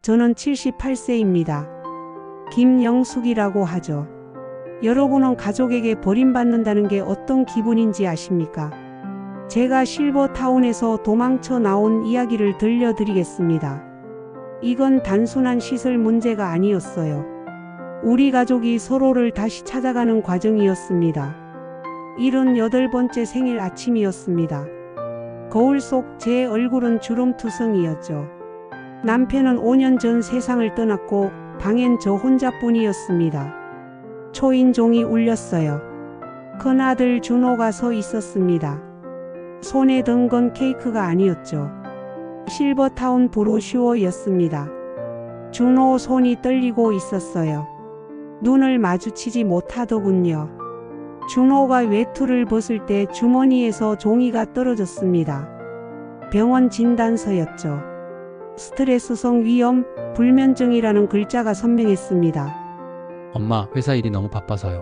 저는 78세입니다. 김영숙이라고 하죠. 여러분은 가족에게 버림받는다는 게 어떤 기분인지 아십니까? 제가 실버타운에서 도망쳐 나온 이야기를 들려드리겠습니다. 이건 단순한 시설 문제가 아니었어요. 우리 가족이 서로를 다시 찾아가는 과정이었습니다. 78번째 생일 아침이었습니다. 거울 속 제 얼굴은 주름투성이었죠. 남편은 5년 전 세상을 떠났고 방엔 저 혼자뿐이었습니다. 초인종이 울렸어요. 큰아들 준호가 서 있었습니다. 손에 든 건 케이크가 아니었죠. 실버타운 브로슈어였습니다. 준호 손이 떨리고 있었어요. 눈을 마주치지 못하더군요. 준호가 외투를 벗을 때 주머니에서 종이가 떨어졌습니다. 병원 진단서였죠. 스트레스성 위염 불면증이라는 글자가 선명했습니다. 엄마, 회사 일이 너무 바빠서요.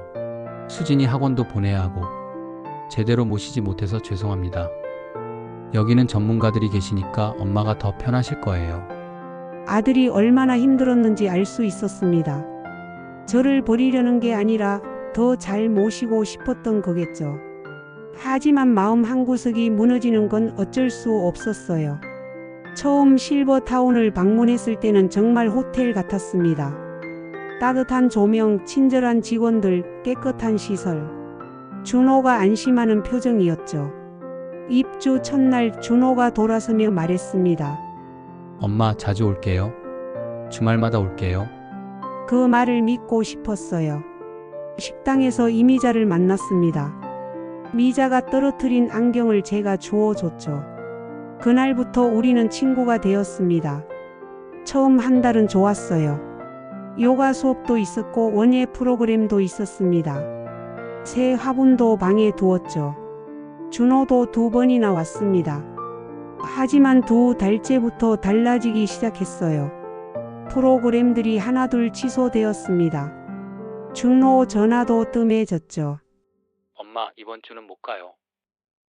수진이 학원도 보내야 하고 제대로 모시지 못해서 죄송합니다. 여기는 전문가들이 계시니까 엄마가 더 편하실 거예요. 아들이 얼마나 힘들었는지 알 수 있었습니다. 저를 버리려는 게 아니라 더 잘 모시고 싶었던 거겠죠. 하지만 마음 한구석이 무너지는 건 어쩔 수 없었어요. 처음 실버타운을 방문했을 때는 정말 호텔 같았습니다. 따뜻한 조명, 친절한 직원들, 깨끗한 시설. 준호가 안심하는 표정이었죠. 입주 첫날 준호가 돌아서며 말했습니다. 엄마, 자주 올게요. 주말마다 올게요. 그 말을 믿고 싶었어요. 식당에서 이미자를 만났습니다. 미자가 떨어뜨린 안경을 제가 주워줬죠. 그날부터 우리는 친구가 되었습니다. 처음 한 달은 좋았어요. 요가 수업도 있었고 원예 프로그램도 있었습니다. 새 화분도 방에 두었죠. 준호도 2번이나 왔습니다. 하지만 2달째부터 달라지기 시작했어요. 프로그램들이 하나둘 취소되었습니다. 준호 전화도 뜸해졌죠. 엄마, 이번 주는 못 가요.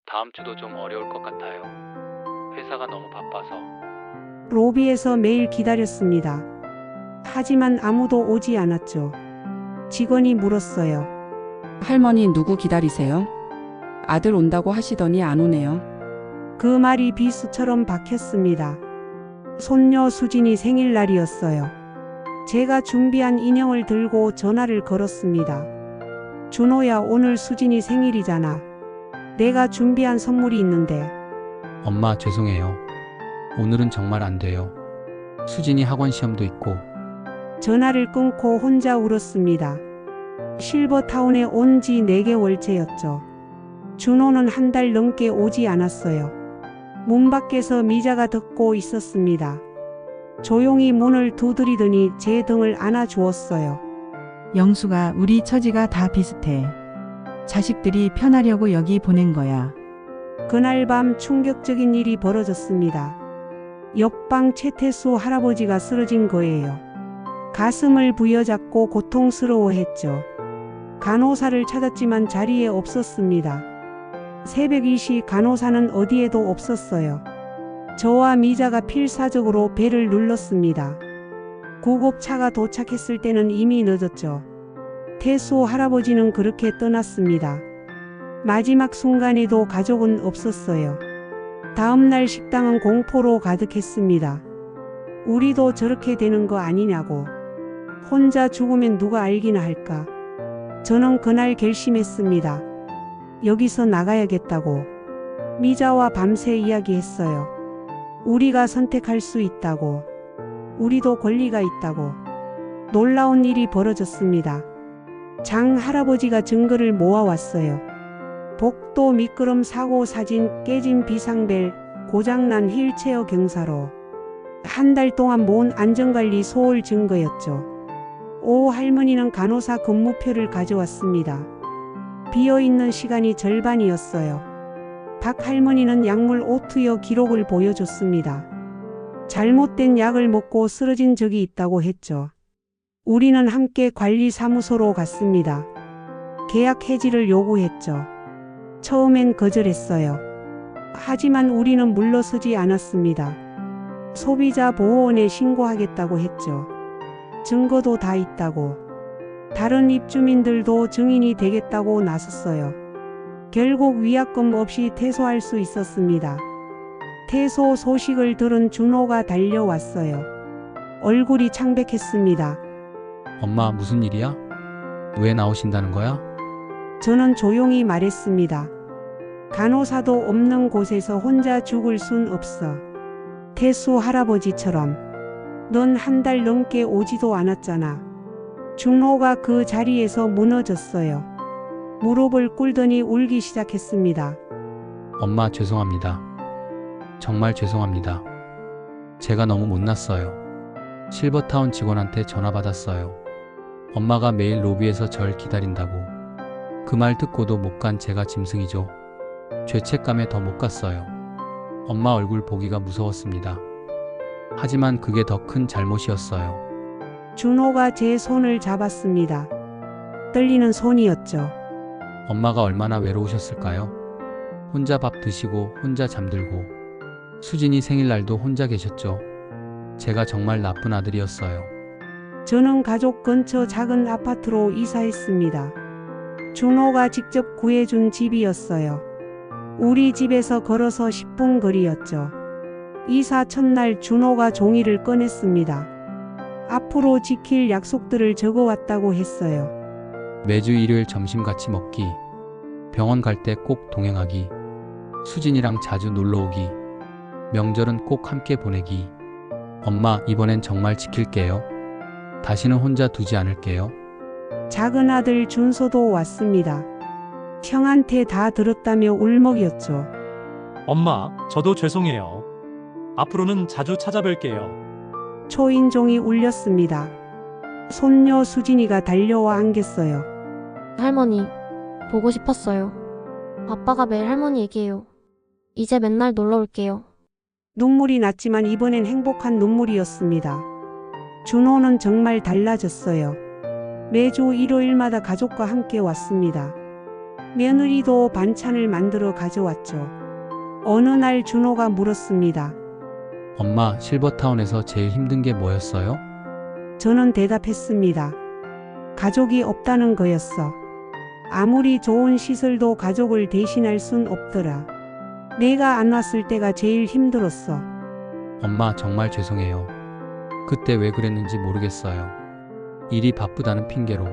다음 주도 좀 어려울 것 같아요. 회사가 너무 바빠서. 로비에서 매일 기다렸습니다. 하지만 아무도 오지 않았죠. 직원이 물었어요. 할머니 누구 기다리세요? 아들 온다고 하시더니 안 오네요. 그 말이 비수처럼 박혔습니다. 손녀 수진이 생일날이었어요. 제가 준비한 인형을 들고 전화를 걸었습니다. 준호야, 오늘 수진이 생일이잖아. 내가 준비한 선물이 있는데. 엄마, 죄송해요. 오늘은 정말 안 돼요. 수진이 학원 시험도 있고. 전화를 끊고 혼자 울었습니다. 실버타운에 온 지 4개월째였죠. 준호는 한 달 넘게 오지 않았어요. 문 밖에서 미자가 듣고 있었습니다. 조용히 문을 두드리더니 제 등을 안아주었어요. 영수가, 우리 처지가 다 비슷해. 자식들이 편하려고 여기 보낸 거야. 그날 밤 충격적인 일이 벌어졌습니다. 옆방 최태수 할아버지가 쓰러진 거예요. 가슴을 부여잡고 고통스러워했죠. 간호사를 찾았지만 자리에 없었습니다. 새벽 2시 간호사는 어디에도 없었어요. 저와 미자가 필사적으로 벨을 눌렀습니다. 구급차가 도착했을 때는 이미 늦었죠. 태수 할아버지는 그렇게 떠났습니다. 마지막 순간에도 가족은 없었어요. 다음날 식당은 공포로 가득했습니다. 우리도 저렇게 되는 거 아니냐고. 혼자 죽으면 누가 알기나 할까. 저는 그날 결심했습니다. 여기서 나가야겠다고. 미자와 밤새 이야기했어요. 우리가 선택할 수 있다고. 우리도 권리가 있다고. 놀라운 일이 벌어졌습니다. 장 할아버지가 증거를 모아왔어요. 복도 미끄럼 사고 사진, 깨진 비상벨, 고장난 휠체어 경사로. 한 달 동안 모은 안전관리 소홀 증거였죠. 오 할머니는 간호사 근무표를 가져왔습니다. 비어있는 시간이 절반이었어요. 박 할머니는 약물 오투여 기록을 보여줬습니다. 잘못된 약을 먹고 쓰러진 적이 있다고 했죠. 우리는 함께 관리사무소로 갔습니다. 계약 해지를 요구했죠. 처음엔 거절했어요. 하지만 우리는 물러서지 않았습니다. 소비자 보호원에 신고하겠다고 했죠. 증거도 다 있다고. 다른 입주민들도 증인이 되겠다고 나섰어요. 결국 위약금 없이 퇴소할 수 있었습니다. 퇴소 소식을 들은 준호가 달려왔어요. 얼굴이 창백했습니다. 엄마, 무슨 일이야? 왜 나오신다는 거야? 저는 조용히 말했습니다. 간호사도 없는 곳에서 혼자 죽을 순 없어. 태수 할아버지처럼. 넌 한 달 넘게 오지도 않았잖아. 준호가 그 자리에서 무너졌어요. 무릎을 꿇더니 울기 시작했습니다. 엄마, 죄송합니다. 정말 죄송합니다. 제가 너무 못났어요. 실버타운 직원한테 전화 받았어요. 엄마가 매일 로비에서 절 기다린다고. 그 말 듣고도 못 간 제가 짐승이죠. 죄책감에 더 못 갔어요. 엄마 얼굴 보기가 무서웠습니다. 하지만 그게 더 큰 잘못이었어요. 준호가 제 손을 잡았습니다. 떨리는 손이었죠. 엄마가 얼마나 외로우셨을까요? 혼자 밥 드시고 혼자 잠들고 수진이 생일날도 혼자 계셨죠. 제가 정말 나쁜 아들이었어요. 저는 가족 근처 작은 아파트로 이사했습니다. 준호가 직접 구해준 집이었어요. 우리 집에서 걸어서 10분 거리였죠. 이사 첫날 준호가 종이를 꺼냈습니다. 앞으로 지킬 약속들을 적어왔다고 했어요. 매주 일요일 점심 같이 먹기, 병원 갈 때 꼭 동행하기, 수진이랑 자주 놀러오기, 명절은 꼭 함께 보내기. 엄마, 이번엔 정말 지킬게요. 다시는 혼자 두지 않을게요. 작은 아들 준서도 왔습니다. 형한테 다 들었다며 울먹였죠. 엄마, 저도 죄송해요. 앞으로는 자주 찾아뵐게요. 초인종이 울렸습니다. 손녀 수진이가 달려와 안겼어요. 할머니, 보고 싶었어요. 아빠가 매일 할머니 얘기해요. 이제 맨날 놀러 올게요. 눈물이 났지만 이번엔 행복한 눈물이었습니다. 준호는 정말 달라졌어요. 매주 일요일마다 가족과 함께 왔습니다. 며느리도 반찬을 만들어 가져왔죠. 어느 날 준호가 물었습니다. 엄마, 실버타운에서 제일 힘든 게 뭐였어요? 저는 대답했습니다. 가족이 없다는 거였어. 아무리 좋은 시설도 가족을 대신할 순 없더라. 내가 안 왔을 때가 제일 힘들었어. 엄마, 정말 죄송해요. 그때 왜 그랬는지 모르겠어요. 일이 바쁘다는 핑계로.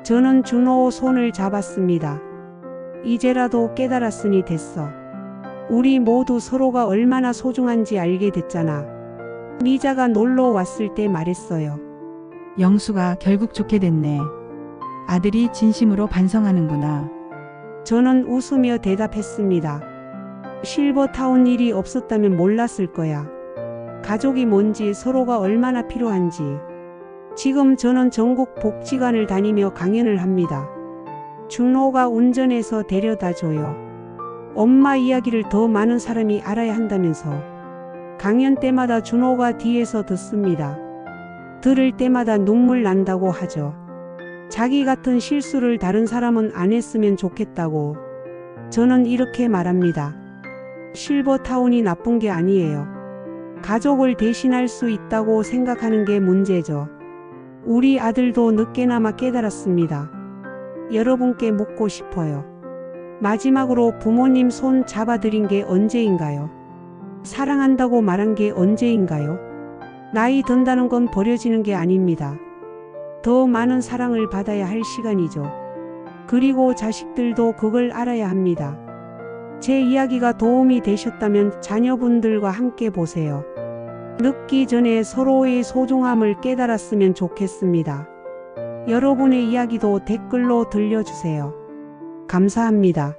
저는 준호 손을 잡았습니다. 이제라도 깨달았으니 됐어. 우리 모두 서로가 얼마나 소중한지 알게 됐잖아. 미자가 놀러 왔을 때 말했어요. 영수가 결국 좋게 됐네. 아들이 진심으로 반성하는구나. 저는 웃으며 대답했습니다. 실버타운 일이 없었다면 몰랐을 거야. 가족이 뭔지, 서로가 얼마나 필요한지. 지금 저는 전국 복지관을 다니며 강연을 합니다. 준호가 운전해서 데려다 줘요. 엄마 이야기를 더 많은 사람이 알아야 한다면서. 강연 때마다 준호가 뒤에서 듣습니다. 들을 때마다 눈물 난다고 하죠. 자기 같은 실수를 다른 사람은 안 했으면 좋겠다고. 저는 이렇게 말합니다. 실버타운이 나쁜 게 아니에요. 가족을 대신할 수 있다고 생각하는 게 문제죠. 우리 아들도 늦게나마 깨달았습니다. 여러분께 묻고 싶어요. 마지막으로 부모님 손 잡아드린 게 언제인가요? 사랑한다고 말한 게 언제인가요? 나이 든다는 건 버려지는 게 아닙니다. 더 많은 사랑을 받아야 할 시간이죠. 그리고 자식들도 그걸 알아야 합니다. 제 이야기가 도움이 되셨다면 자녀분들과 함께 보세요. 늦기 전에 서로의 소중함을 깨달았으면 좋겠습니다. 여러분의 이야기도 댓글로 들려주세요. 감사합니다.